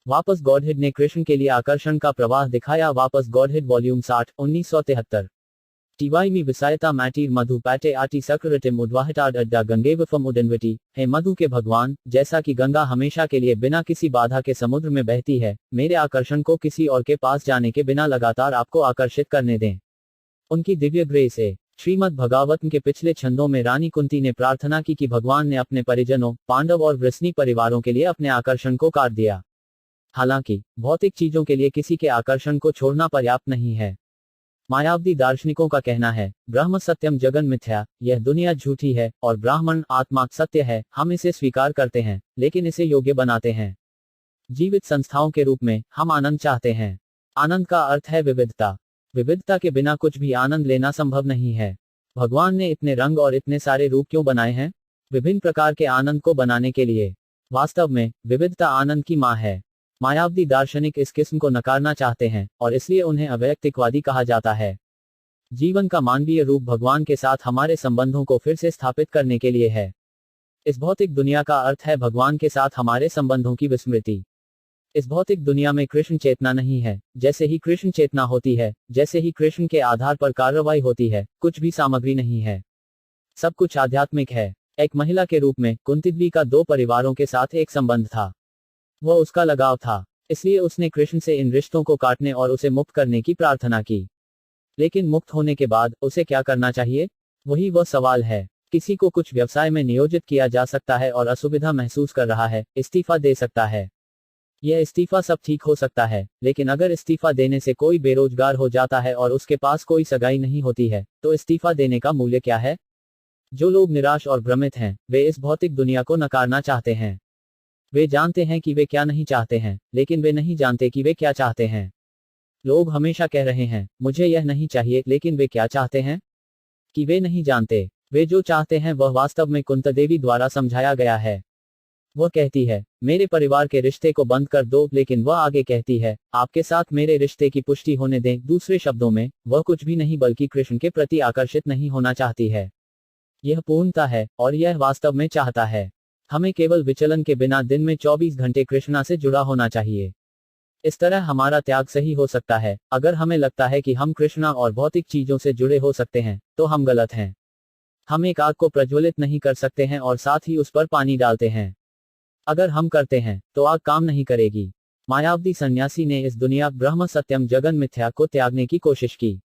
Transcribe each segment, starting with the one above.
वापस गॉडहेड ने कृष्ण के लिए आकर्षण का प्रवाह दिखाया। वापस गॉडहेड वॉल्यूम 60 1973। टीवाई मी विसायता मैटीर मधु पैटे आटी सक्रिटिम उद्वाहटाड अड्डा गंगेवफम उदनवटी। हे मधु के भगवान, जैसा कि गंगा हमेशा के लिए बिना किसी बाधा के समुद्र में बहती है, मेरे आकर्षण को किसी और के पास जाने के बिना लगातार आपको आकर्षित करने दें। उनकी दिव्य ग्रेस से श्रीमद् भगवतम के पिछले छंदों में रानी कुंती ने प्रार्थना की कि भगवान ने अपने परिजनों पांडव और वृष्णि परिवारों के लिए अपने आकर्षण को काट दिया। हालांकि भौतिक चीजों के लिए किसी के आकर्षण को छोड़ना पर्याप्त नहीं है। मायावादी दार्शनिकों का कहना है, ब्रह्म सत्यम जगन मिथ्या, यह दुनिया झूठी है और ब्राह्मण आत्मा सत्य है। हम इसे स्वीकार करते हैं, लेकिन इसे योग्य बनाते हैं। जीवित संस्थाओं के रूप में हम आनंद चाहते हैं। आनंद का अर्थ है विविधता। विविधता के बिना कुछ भी आनंद लेना संभव नहीं है। भगवान ने इतने रंग और इतने सारे रूप क्यों बनाए हैं? विभिन्न प्रकार के आनंद को बनाने के लिए। वास्तव में विविधता आनंद की मां है। मायावादी दार्शनिक इस किस्म को नकारना चाहते हैं और इसलिए उन्हें अवैयक्तिकवादी कहा जाता है। जीवन का मानवीय रूप भगवान के साथ हमारे संबंधों को फिर से स्थापित करने के लिए है। इस भौतिक दुनिया का अर्थ है भगवान के साथ हमारे संबंधों की विस्मृति। इस भौतिक दुनिया में कृष्ण चेतना नहीं है। जैसे ही कृष्ण चेतना होती है, जैसे ही कृष्ण के आधार पर कार्रवाई होती है, कुछ भी सामग्री नहीं है। सब कुछ आध्यात्मिक है। एक महिला के रूप में कुंती का 2 परिवारों के साथ एक संबंध था। वह उसका लगाव था, इसलिए उसने कृष्ण से इन रिश्तों को काटने और उसे मुक्त करने की प्रार्थना की। लेकिन मुक्त होने के बाद उसे क्या करना चाहिए? वही वह सवाल है। किसी को कुछ व्यवसाय में नियोजित किया जा सकता है और असुविधा महसूस कर रहा है, इस्तीफा दे सकता है। यह इस्तीफा सब ठीक हो सकता है, लेकिन अगर इस्तीफा देने से कोई बेरोजगार हो जाता है और उसके पास कोई सगाई नहीं होती है, तो इस्तीफा देने का मूल्य क्या है? जो लोग निराश और भ्रमित हैं, वे इस भौतिक दुनिया को नकारना चाहते हैं। वे जानते हैं कि वे क्या नहीं चाहते हैं, लेकिन वे नहीं जानते कि वे क्या चाहते हैं। लोग हमेशा कह रहे हैं, मुझे यह नहीं चाहिए, लेकिन वे क्या चाहते हैं? कि वे नहीं जानते। वे जो चाहते हैं वह वास्तव में कुंती देवी द्वारा समझाया गया है। वह कहती है, मेरे परिवार के रिश्ते को बंद कर दो, लेकिन वह आगे कहती है, आपके साथ मेरे रिश्ते की पुष्टि होने दें। दूसरे शब्दों में, वह कुछ भी नहीं बल्कि कृष्ण के प्रति आकर्षित नहीं होना चाहती है। यह पूर्णता है और यह वास्तव में चाहता है। हमें केवल विचलन के बिना दिन में 24 घंटे कृष्णा से जुड़ा होना चाहिए। इस तरह हमारा त्याग सही हो सकता है। अगर हमें लगता है कि हम कृष्णा और भौतिक चीजों से जुड़े हो सकते हैं, तो हम गलत हैं। हम एक आग को प्रज्वलित नहीं कर सकते हैं और साथ ही उस पर पानी डालते हैं। अगर हम करते हैं, तो आग काम नहीं करेगी। मायावादी सन्यासी ने इस दुनिया ब्रह्म सत्यम जगन मिथ्या को त्यागने की कोशिश की।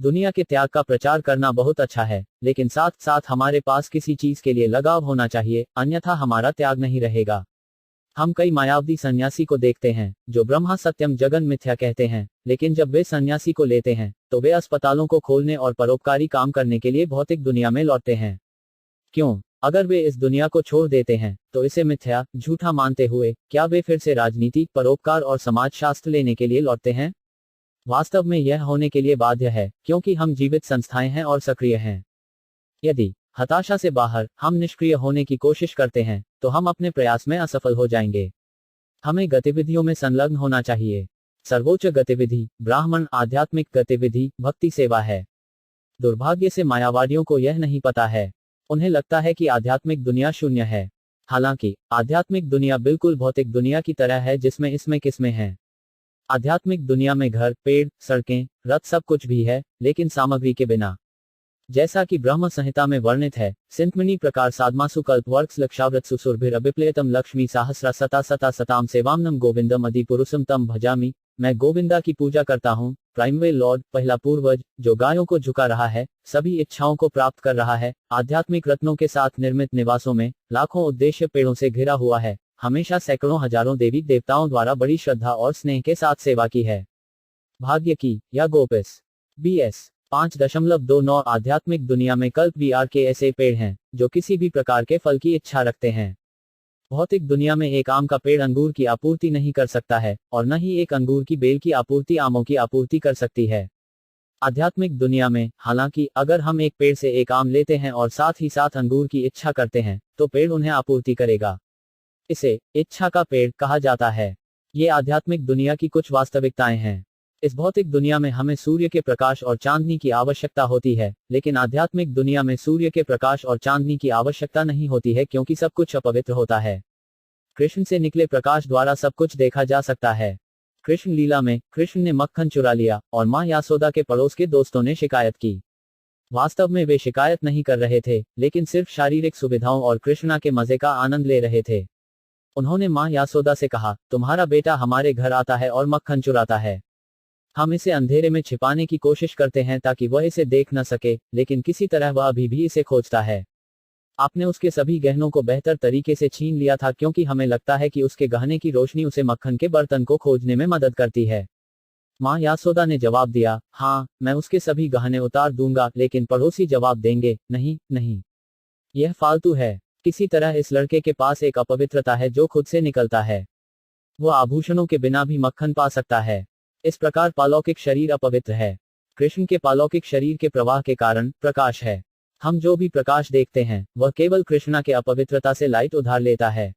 दुनिया के त्याग का प्रचार करना बहुत अच्छा है, लेकिन साथ साथ हमारे पास किसी चीज के लिए लगाव होना चाहिए, अन्यथा हमारा त्याग नहीं रहेगा। हम कई मायावादी सन्यासी को देखते हैं जो ब्रह्म सत्यम जगन मिथ्या कहते हैं, लेकिन जब वे सन्यासी को लेते हैं, तो वे अस्पतालों को खोलने और परोपकारी काम करने के लिए भौतिक दुनिया में लौटते हैं। क्यों? अगर वे इस दुनिया को छोड़ देते हैं, तो इसे मिथ्या, झूठा मानते हुए, क्या वे फिर से राजनीति, परोपकार और समाजशास्त्र लेने के लिए लौटते हैं? वास्तव में यह होने के लिए बाध्य है, क्योंकि हम जीवित संस्थाएं हैं और सक्रिय हैं। यदि हताशा से बाहर हम निष्क्रिय होने की कोशिश करते हैं, तो हम अपने प्रयास में असफल हो जाएंगे। हमें गतिविधियों में संलग्न होना चाहिए। सर्वोच्च गतिविधि, ब्राह्मण आध्यात्मिक गतिविधि, भक्ति सेवा है। दुर्भाग्य से मायावादियों को यह नहीं पता है। उन्हें लगता है कि आध्यात्मिक दुनिया शून्य है। हालांकि आध्यात्मिक दुनिया बिल्कुल भौतिक दुनिया की तरह है, जिसमें इसमें किस्में हैं। आध्यात्मिक दुनिया में घर, पेड़, सड़कें, रथ सब कुछ भी है, लेकिन सामग्री के बिना। जैसा कि ब्रह्म संहिता में वर्णित है, सिंथमणि प्रकार साधमासु कल्प वर्क्स लक्षाव्रत सुसुरभिर अभिप्लेतम लक्ष्मी सहस्रा सता सता सताम सेवामनम गोविंदम अधि पुरुषम तम भजामि। मैं गोविंदा की पूजा करता हूँ, प्राइमवे लॉर्ड, पहला पूर्वज, जो गायों को झुका रहा है, सभी इच्छाओं को प्राप्त कर रहा है, आध्यात्मिक रत्नों के साथ निर्मित निवासों में, लाखों उद्देश्य पेड़ों से घिरा हुआ है, हमेशा सैकड़ों हजारों देवी देवताओं द्वारा बड़ी श्रद्धा और स्नेह के साथ सेवा की है। भाग्य की या गोपिस BS 5.29 आध्यात्मिक दुनिया में कल्प VR के ऐसे पेड़ हैं जो किसी भी प्रकार के फल की इच्छा रखते हैं। भौतिक दुनिया में एक आम का पेड़ अंगूर की आपूर्ति नहीं कर सकता है, और न ही एक अंगूर की बेल की आपूर्ति आमों की आपूर्ति कर सकती है। आध्यात्मिक दुनिया में, हालांकि, अगर हम एक पेड़ से एक आम लेते हैं और साथ ही साथ अंगूर की इच्छा करते हैं, तो पेड़ उन्हें आपूर्ति करेगा। इसे इच्छा का पेड़ कहा जाता है। ये आध्यात्मिक दुनिया की कुछ वास्तविकताएं हैं। इस भौतिक दुनिया में हमें सूर्य के प्रकाश और चांदनी की आवश्यकता होती है, लेकिन आध्यात्मिक दुनिया में सूर्य के प्रकाश और चांदनी की आवश्यकता नहीं होती है, क्योंकि सब कुछ अपवित्र होता है। कृष्ण से निकले प्रकाश द्वारा सब कुछ देखा जा सकता है। कृष्ण लीला में कृष्ण ने मक्खन चुरा लिया और मां यासोदा के पड़ोस के दोस्तों ने शिकायत की। वास्तव में वे शिकायत नहीं कर रहे थे, लेकिन सिर्फ शारीरिक सुविधाओं और कृष्णा के मजे का आनंद ले रहे थे। उन्होंने मां यासोदा से कहा, तुम्हारा बेटा हमारे घर आता है और मक्खन चुराता है। हम इसे अंधेरे में छिपाने की कोशिश करते हैं ताकि वह इसे देख न सके, लेकिन किसी तरह वह अभी भी इसे खोजता है। आपने उसके सभी गहनों को बेहतर तरीके से छीन लिया था क्योंकि हमें लगता है कि उसके गहने की रोशनी उसे मक्खन के बर्तन को खोजने में मदद करती है। मां यासोदा ने जवाब दिया, हाँ, मैं उसके सभी गहने उतार दूंगा, लेकिन पड़ोसी जवाब देंगे, नहीं, नहीं, यह फालतू है। किसी तरह इस लड़के के पास एक अपवित्रता है जो खुद से निकलता है। वह आभूषणों के बिना भी मक्खन पा सकता है। इस प्रकार पालौकिक शरीर अपवित्र है। कृष्ण के पालौकिक शरीर के प्रवाह के कारण प्रकाश है। हम जो भी प्रकाश देखते हैं वह केवल कृष्णा के अपवित्रता से लाइट उधार लेता है।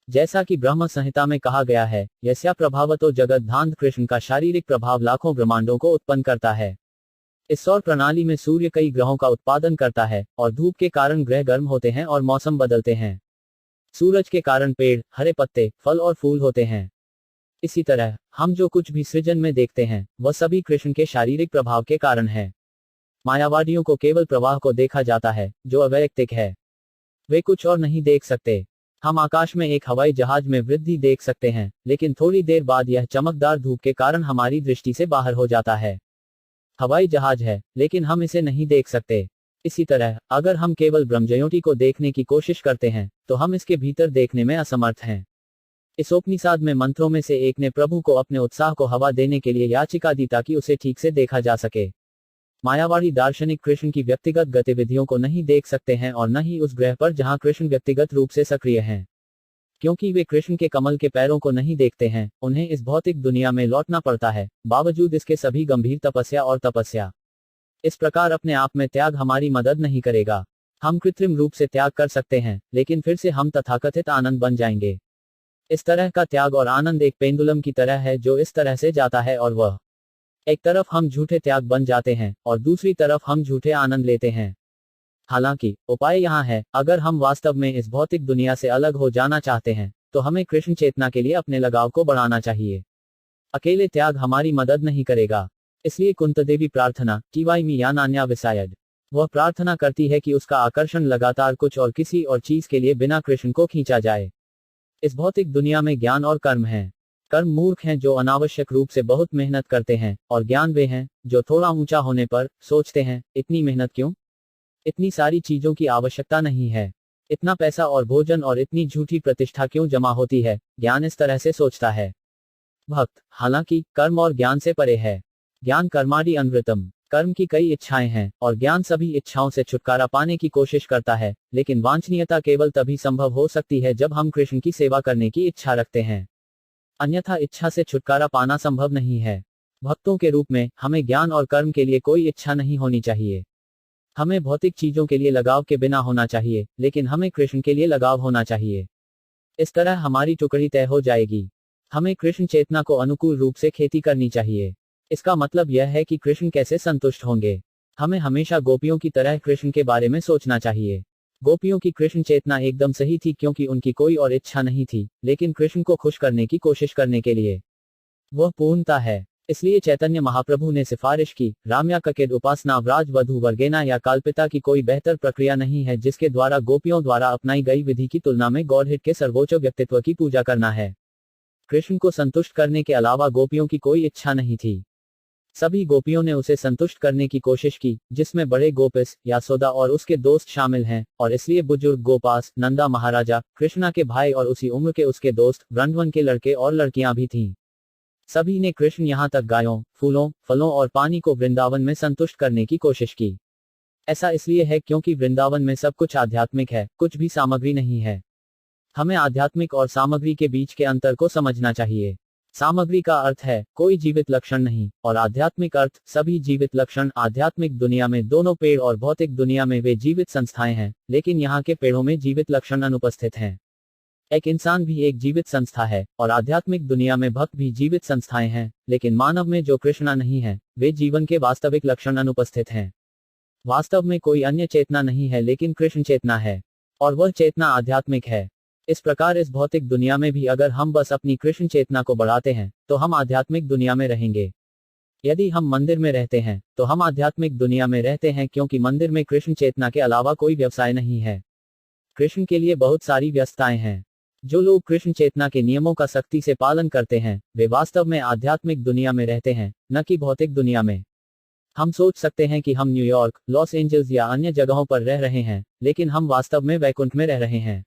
जैसा कि ब्रह्म संहिता में कहा गया है, यस्या प्रभावतो जगत धांत, कृष्ण का शारीरिक प्रभाव लाखों ब्रह्मांडों को उत्पन्न करता है। इस सौर प्रणाली में सूर्य कई ग्रहों का उत्पादन करता है और धूप के कारण ग्रह गर्म होते हैं और मौसम बदलते हैं। सूरज के कारण पेड़, हरे पत्ते, फल और फूल होते हैं। इसी तरह हम जो कुछ भी सृजन में देखते हैं वह सभी कृष्ण के शारीरिक प्रभाव के कारण है। मायावादियों को केवल प्रवाह को देखा जाता है जो अवैयक्तिक है। वे कुछ और नहीं देख सकते। हम आकाश में एक हवाई जहाज में वृद्धि देख सकते हैं, लेकिन थोड़ी देर बाद यह चमकदार धूप के कारण हमारी दृष्टि से बाहर हो जाता है। हवाई जहाज है, लेकिन हम इसे नहीं देख सकते। इसी तरह अगर हम केवल ब्रह्मज्योति को देखने की कोशिश करते हैं तो हम इसके भीतर देखने में असमर्थ हैं। इस उपनिषद में मंत्रों में से एक ने प्रभु को अपने उत्साह को हवा देने के लिए याचिका दी ताकि उसे ठीक से देखा जा सके। मायावादी दार्शनिक कृष्ण की व्यक्तिगत गतिविधियों को नहीं देख सकते हैं और न ही उस ग्रह पर जहां कृष्ण व्यक्तिगत रूप से सक्रिय हैं। क्योंकि वे कृष्ण के कमल के पैरों को नहीं देखते हैं, उन्हें इस भौतिक दुनिया में लौटना पड़ता है, बावजूद इसके सभी गंभीर तपस्या और तपस्या। इस प्रकार अपने आप में त्याग हमारी मदद नहीं करेगा। हम कृत्रिम रूप से त्याग कर सकते हैं, लेकिन फिर से हम तथाकथित आनंद बन जाएंगे। इस तरह का त्याग और आनंद एक पेंडुलम की तरह है जो इस तरह से जाता है और वह एक तरफ हम झूठे त्याग बन जाते हैं और दूसरी तरफ हम झूठे आनंद लेते हैं। हालांकि उपाय यहाँ है, अगर हम वास्तव में इस भौतिक दुनिया से अलग हो जाना चाहते हैं तो हमें कृष्ण चेतना के लिए अपने लगाव को बढ़ाना चाहिए। अकेले त्याग हमारी मदद नहीं करेगा। इसलिए कुंतदेवी प्रार्थना टीवाई या नान्या विसायड, वह प्रार्थना करती है कि उसका आकर्षण लगातार कुछ और किसी और चीज के लिए बिना कृष्ण को खींचा जाए। इस भौतिक दुनिया में ज्ञान और कर्म हैं। कर्म मूर्ख हैं जो अनावश्यक रूप से बहुत मेहनत करते हैं, और ज्ञान वे हैं जो थोड़ा ऊंचा होने पर सोचते हैं, इतनी मेहनत क्यों, इतनी सारी चीजों की आवश्यकता नहीं है, इतना पैसा और भोजन और इतनी झूठी प्रतिष्ठा क्यों जमा होती है। ज्ञान इस तरह से सोचता है। भक्त हालांकि कर्म और ज्ञान से परे है। ज्ञान कर्मादि अनवृतम, कर्म की कई इच्छाएं हैं और ज्ञान सभी इच्छाओं से छुटकारा पाने की कोशिश करता है, लेकिन वांछनीयता केवल तभी संभव हो सकती है जब हम कृष्ण की सेवा करने की इच्छा रखते हैं। अन्यथा इच्छा से छुटकारा पाना संभव नहीं है। भक्तों के रूप में हमें ज्ञान और कर्म के लिए कोई इच्छा नहीं होनी चाहिए। हमें भौतिक चीजों के लिए लगाव के बिना होना चाहिए, लेकिन हमें कृष्ण के लिए लगाव होना चाहिए। इस तरह हमारी टुकड़ी तय हो जाएगी। हमें कृष्ण चेतना को अनुकूल रूप से खेती करनी चाहिए। इसका मतलब यह है कि कृष्ण कैसे संतुष्ट होंगे। हमें हमेशा गोपियों की तरह कृष्ण के बारे में सोचना चाहिए। गोपियों की कृष्ण चेतना एकदम सही थी क्योंकि उनकी कोई और इच्छा नहीं थी, लेकिन कृष्ण को खुश करने की कोशिश करने के लिए वह पूर्णता है। इसलिए चैतन्य महाप्रभु ने सिफारिश की, राम्या ककेद उपासना व्राज वधु वर्गेना या काल्पिता की कोई बेहतर प्रक्रिया नहीं है जिसके द्वारा गोपियों द्वारा अपनाई गई विधि की तुलना में गॉडहेड के सर्वोच्च व्यक्तित्व की पूजा करना है। कृष्ण को संतुष्ट करने के अलावा गोपियों की कोई इच्छा नहीं थी। सभी गोपियों ने उसे संतुष्ट करने की कोशिश की, जिसमें बड़े गोपिस यासोदा और उसके दोस्त शामिल हैं, और इसलिए बुजुर्ग गोपास, नंदा महाराजा, कृष्णा के भाई और उसी उम्र के उसके दोस्त वृंदावन के लड़के और लड़कियां भी थीं। सभी ने कृष्ण यहाँ तक गायों, फूलों, फलों और पानी को वृंदावन में संतुष्ट करने की कोशिश की। ऐसा इसलिए है क्योंकि वृंदावन में सब कुछ आध्यात्मिक है, कुछ भी सामग्री नहीं है। हमें आध्यात्मिक और सामग्री के बीच के अंतर को समझना चाहिए। सामग्री का अर्थ है कोई जीवित लक्षण नहीं, और आध्यात्मिक अर्थ सभी जीवित लक्षण। आध्यात्मिक दुनिया में दोनों पेड़ और भौतिक दुनिया में वे जीवित संस्थाएं हैं, लेकिन यहाँ के पेड़ों में जीवित लक्षण अनुपस्थित हैं। एक इंसान भी एक जीवित संस्था है, और आध्यात्मिक दुनिया में भक्त भी जीवित संस्थाएं हैं, लेकिन मानव में जो कृष्णा नहीं है, वे जीवन के वास्तविक लक्षण अनुपस्थित हैं। वास्तव में कोई अन्य चेतना नहीं है लेकिन कृष्ण चेतना है, और वह चेतना आध्यात्मिक है। इस प्रकार इस भौतिक दुनिया में भी अगर हम बस अपनी कृष्ण चेतना को बढ़ाते हैं तो हम आध्यात्मिक दुनिया में रहेंगे। यदि हम मंदिर में रहते हैं तो हम आध्यात्मिक दुनिया में रहते हैं, क्योंकि मंदिर में कृष्ण चेतना के अलावा कोई व्यवसाय नहीं है। कृष्ण के लिए बहुत सारी व्यस्तताएं हैं। जो लोग कृष्ण चेतना के नियमों का सख्ती से पालन करते हैं वे वास्तव में आध्यात्मिक दुनिया में रहते हैं, न कि भौतिक दुनिया में। हम सोच सकते हैं कि हम न्यूयॉर्क, लॉस एंजल्स या अन्य जगहों पर रह रहे हैं, लेकिन हम वास्तव में वैकुंठ में रह रहे हैं।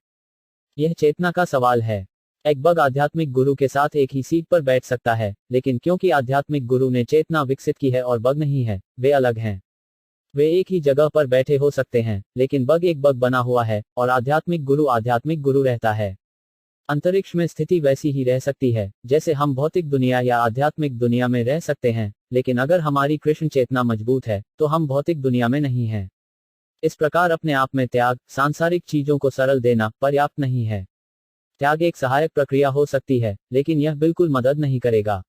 यह चेतना का सवाल है। एक बग आध्यात्मिक गुरु के साथ एक ही सीट पर बैठ सकता है, लेकिन क्योंकि आध्यात्मिक गुरु ने चेतना विकसित की है और बग नहीं है, वे अलग हैं। वे एक ही जगह पर बैठे हो सकते हैं, लेकिन बग एक बग बना हुआ है और आध्यात्मिक गुरु रहता है। अंतरिक्ष में स्थिति वैसी ही रह सकती है जैसे हम भौतिक दुनिया या आध्यात्मिक दुनिया में रह सकते हैं, लेकिन अगर हमारी कृष्ण चेतना मजबूत है तो हम भौतिक दुनिया में नहीं हैं। इस प्रकार अपने आप में त्याग, सांसारिक चीजों को सरल देना पर्याप्त नहीं है। त्याग एक सहायक प्रक्रिया हो सकती है, लेकिन यह बिल्कुल मदद नहीं करेगा।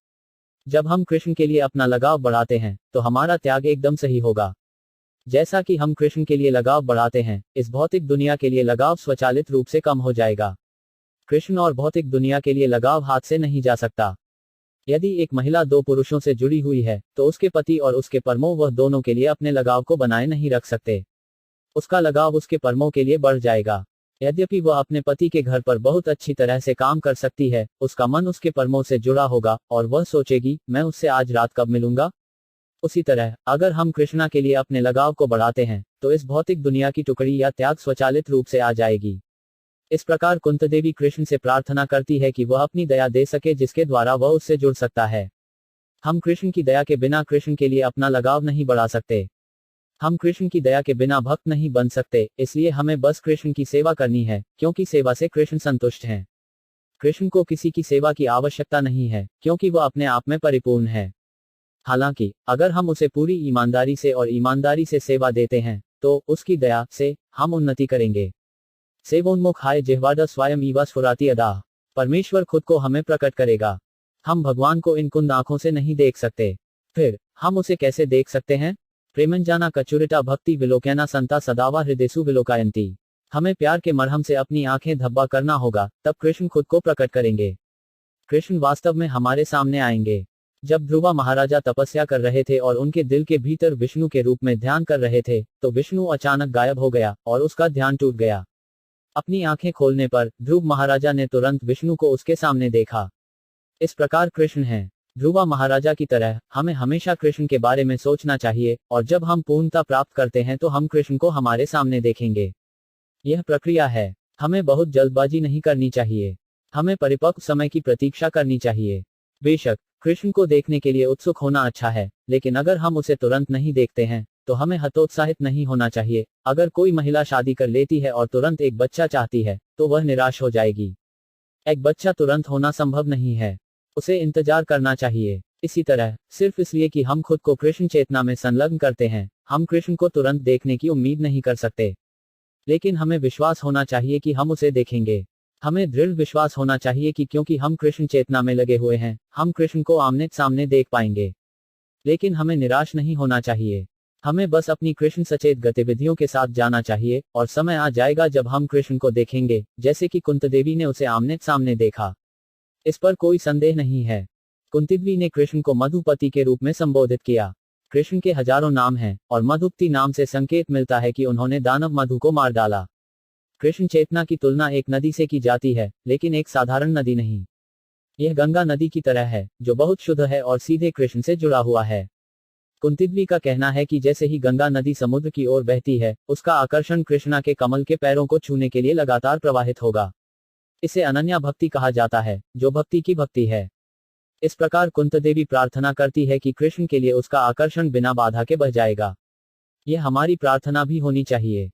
जब हम कृष्ण के लिए अपना लगाव बढ़ाते हैं तो हमारा त्याग एकदम सही होगा। जैसा कि हम कृष्ण के लिए लगाव बढ़ाते हैं, इस भौतिक दुनिया के लिए लगाव स्वचालित रूप से कम हो जाएगा। कृष्ण और भौतिक दुनिया के लिए लगाव हाथ से नहीं जा सकता। यदि एक महिला दो पुरुषों से जुड़ी हुई है तो उसके पति और उसके परमों वह दोनों के लिए अपने लगाव को बनाए नहीं रख सकते। उसका लगाव उसके परमों के लिए बढ़ जाएगा। यद्यपि वह अपने पति के घर पर बहुत अच्छी तरह से काम कर सकती है, उसका मन उसके परमों से जुड़ा होगा और वह सोचेगी, मैं उससे आज रात कब मिलूंगा। उसी तरह अगर हम कृष्णा के लिए अपने लगाव को बढ़ाते हैं तो इस भौतिक दुनिया की टुकड़ी या त्याग स्वचालित रूप से आ जाएगी। इस प्रकार कुंती देवी कृष्ण से प्रार्थना करती है कि वह अपनी दया दे सके जिसके द्वारा वह उससे जुड़ सकता है। हम कृष्ण की दया के बिना कृष्ण के लिए अपना लगाव नहीं बढ़ा सकते। हम कृष्ण की दया के बिना भक्त नहीं बन सकते, इसलिए हमें बस कृष्ण की सेवा करनी है, क्योंकि सेवा से कृष्ण संतुष्ट हैं। कृष्ण को किसी की सेवा की आवश्यकता नहीं है, क्योंकि वह अपने आप में परिपूर्ण है। हालांकि अगर हम उसे पूरी ईमानदारी से सेवा देते हैं तो उसकी दया से हम उन्नति करेंगे। सेवोन्मुख हाय जिह्वाडा स्वयं ईवा स्फुराति अदाह। परमेश्वर खुद को हमें प्रकट करेगा। हम भगवान को इन कुंद आंखों से नहीं देख सकते। फिर हम उसे कैसे देख सकते हैं? प्रेमंजाना कचुरिटा भक्ति विलोकैना संता सदावा हृदयसु विलोकायंती। हमें प्यार के मरहम से अपनी आंखें धब्बा करना होगा, तब कृष्ण खुद को प्रकट करेंगे। कृष्ण वास्तव में हमारे सामने आएंगे। जब ध्रुवा महाराजा तपस्या कर रहे थे और उनके दिल के भीतर विष्णु के रूप में ध्यान कर रहे थे तो विष्णु अचानक गायब हो गया और उसका ध्यान टूट गया। अपनी आंखें खोलने पर ध्रुव महाराजा ने तुरंत विष्णु को उसके सामने देखा। इस प्रकार कृष्ण है। ध्रुवा महाराजा की तरह हमें हमेशा कृष्ण के बारे में सोचना चाहिए और जब हम पूर्णता प्राप्त करते हैं तो हम कृष्ण को हमारे सामने देखेंगे। यह प्रक्रिया है। हमें बहुत जल्दबाजी नहीं करनी चाहिए। हमें परिपक्व समय की प्रतीक्षा करनी चाहिए। बेशक कृष्ण को देखने के लिए उत्सुक होना अच्छा है, लेकिन अगर हम उसे तुरंत नहीं देखते हैं तो हमें हतोत्साहित नहीं होना चाहिए। अगर कोई महिला शादी कर लेती है और तुरंत एक बच्चा चाहती है तो वह निराश हो जाएगी। एक बच्चा तुरंत होना संभव नहीं है, उसे इंतजार करना चाहिए। इसी तरह सिर्फ इसलिए कि हम खुद को कृष्ण चेतना में संलग्न करते हैं, हम कृष्ण को तुरंत देखने की उम्मीद नहीं कर सकते। लेकिन हमें विश्वास होना चाहिए कि हम उसे देखेंगे। हमें दृढ़ विश्वास होना चाहिए कि क्योंकि हम कृष्ण चेतना में लगे हुए हैं, हम कृष्ण को आमने सामने देख पाएंगे। लेकिन हमें निराश नहीं होना चाहिए। हमें बस अपनी कृष्ण सचेत गतिविधियों के साथ जाना चाहिए और समय आ जाएगा जब हम कृष्ण को देखेंगे, जैसे कि कुंती देवी ने उसे आमने सामने देखा। इस पर कोई संदेह नहीं है। कुंती देवी ने कृष्ण को मधुपति के रूप में संबोधित किया। कृष्ण के हजारों नाम हैं और मधुपति नाम से संकेत मिलता है कि उन्होंने दानव मधु को मार डाला। कृष्ण चेतना की तुलना एक नदी से की जाती है, लेकिन एक साधारण नदी नहीं। यह गंगा नदी की तरह है जो बहुत शुद्ध है और सीधे कृष्ण से जुड़ा हुआ है। कुंती देवी का कहना है कि जैसे ही गंगा नदी समुद्र की ओर बहती है, उसका आकर्षण कृष्णा के कमल के पैरों को छूने के लिए लगातार प्रवाहित होगा। इसे अनन्या भक्ति कहा जाता है, जो भक्ति की भक्ति है। इस प्रकार कुंती देवी प्रार्थना करती है कि कृष्ण के लिए उसका आकर्षण बिना बाधा के बह जाएगा। यह हमारी प्रार्थना भी होनी चाहिए।